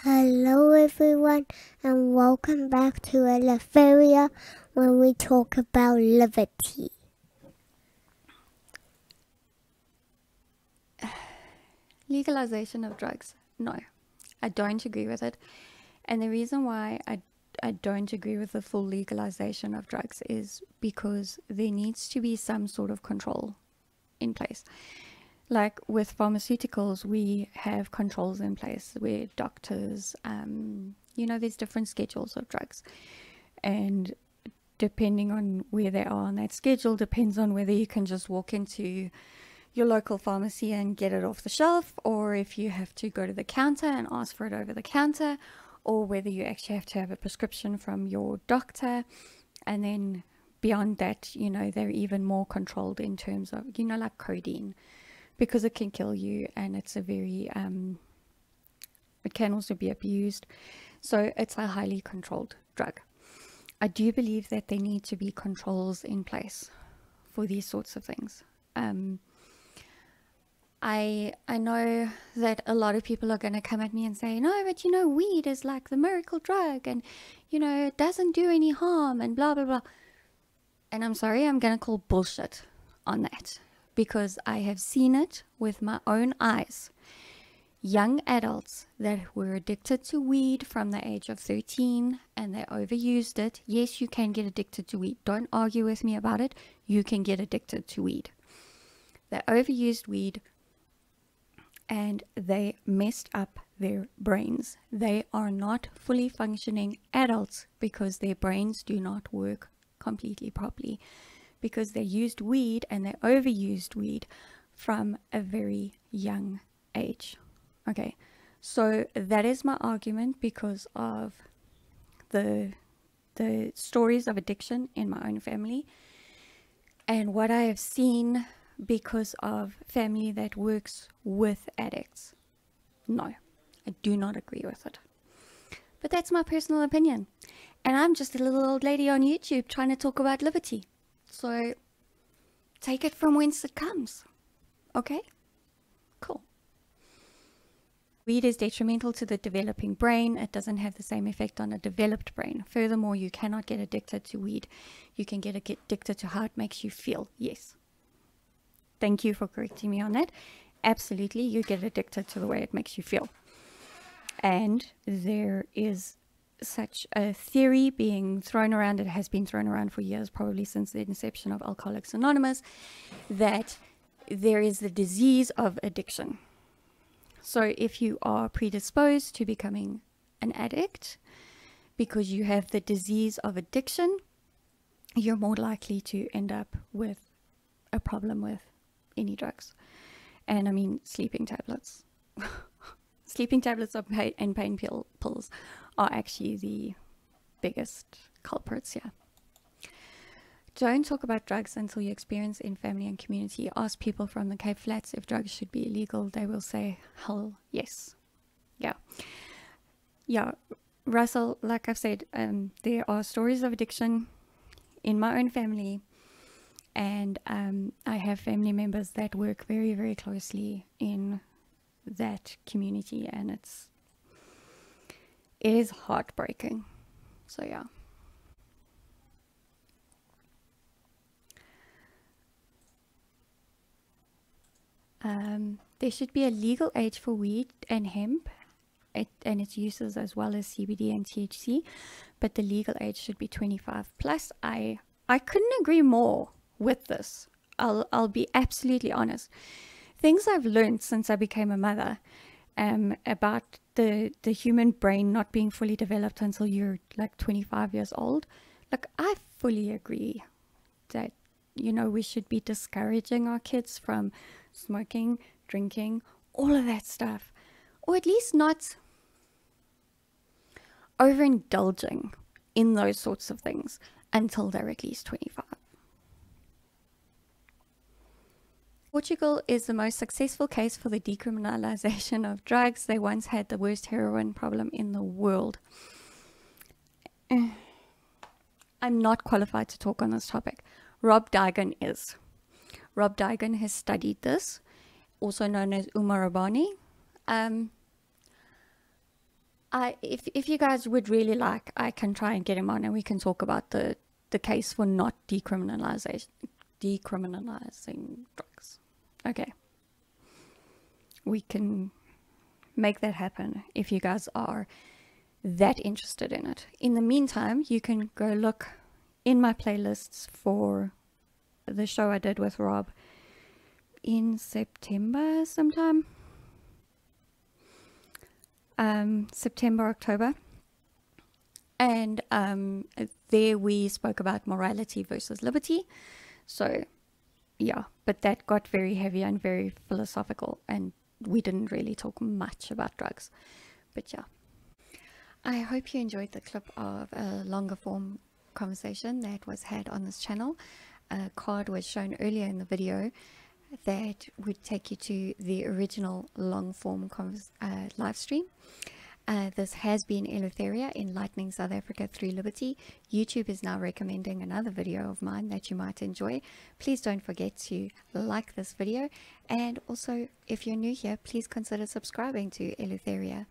Hello everyone and welcome back to Eleutheria when we talk about liberty. Legalization of drugs. No, I don't agree with it. And the reason why I don't agree with the full legalization of drugs is because there needs to be some sort of control in place. Like with pharmaceuticals, we have controls in place where doctors, there's different schedules of drugs. And depending on where they are on that schedule, depends on whether you can just walk into your local pharmacy and get it off the shelf, or if you have to go to the counter and ask for it over the counter, or whether you actually have to have a prescription from your doctor. And then beyond that, they're even more controlled in terms of, like codeine, because it can kill you and it's a very, it can also be abused. So it's a highly controlled drug. I do believe that there need to be controls in place for these sorts of things. I know that a lot of people are going to come at me and say, no, but weed is like the miracle drug and, it doesn't do any harm and blah, blah, blah. And I'm sorry, I'm going to call bullshit on that because I have seen it with my own eyes. Young adults that were addicted to weed from the age of 13 and they overused it. Yes, you can get addicted to weed. Don't argue with me about it. You can get addicted to weed. They overused weed and they messed up their brains. They are not fully functioning adults because their brains do not work completely properly because they used weed and they overused weed from a very young age. Okay, so that is my argument because of the stories of addiction in my own family and what I have seen because of family that works with addicts. No, I do not agree with it. But that's my personal opinion. And I'm just a little old lady on YouTube trying to talk about liberty. So take it from whence it comes. Okay? Cool. Weed is detrimental to the developing brain. It doesn't have the same effect on a developed brain. Furthermore, you cannot get addicted to weed. You can get addicted to how it makes you feel. Yes. Thank you for correcting me on that. Absolutely, you get addicted to the way it makes you feel. And there is such a theory being thrown around, it has been thrown around for years, probably since the inception of Alcoholics Anonymous, that there is the disease of addiction. So if you are predisposed to becoming an addict because you have the disease of addiction, you're more likely to end up with a problem with any drugs. And I mean sleeping tablets. Sleeping tablets and pain pills are actually the biggest culprits here. Don't talk about drugs until you experience in family and community. Ask people from the Cape Flats if drugs should be illegal. They will say, hell yes. Yeah, Russell, like I've said, there are stories of addiction in my own family. And I have family members that work very, very closely in that community, and it is heartbreaking. So yeah. There should be a legal age for weed and hemp and its uses as well as CBD and THC, but the legal age should be 25 plus. I couldn't agree more with this. I'll be absolutely honest. Things I've learned since I became a mother about the human brain not being fully developed until you're like 25 years old. Like, I fully agree that, we should be discouraging our kids from smoking, drinking, all of that stuff. Or at least not overindulging in those sorts of things until they're at least 25. Portugal is the most successful case for the decriminalization of drugs. They once had the worst heroin problem in the world. I'm not qualified to talk on this topic. Rob Digan is. Rob Digan has studied this, also known as Umar Rabani. If you guys would really like, I can try and get him on and we can talk about the case for not decriminalizing drugs. Okay. We can make that happen if you guys are that interested in it. In the meantime, you can go look in my playlists for the show I did with Rob in September sometime. September, October. And there we spoke about morality versus liberty. So yeah, but that got very heavy and very philosophical, and we didn't really talk much about drugs. But yeah, I hope you enjoyed the clip of a longer form conversation that was had on this channel. A card was shown earlier in the video that would take you to the original long form live stream. This has been Eleutheria, Enlightening South Africa Through Liberty. YouTube is now recommending another video of mine that you might enjoy. Please don't forget to like this video, and also if you're new here, please consider subscribing to Eleutheria.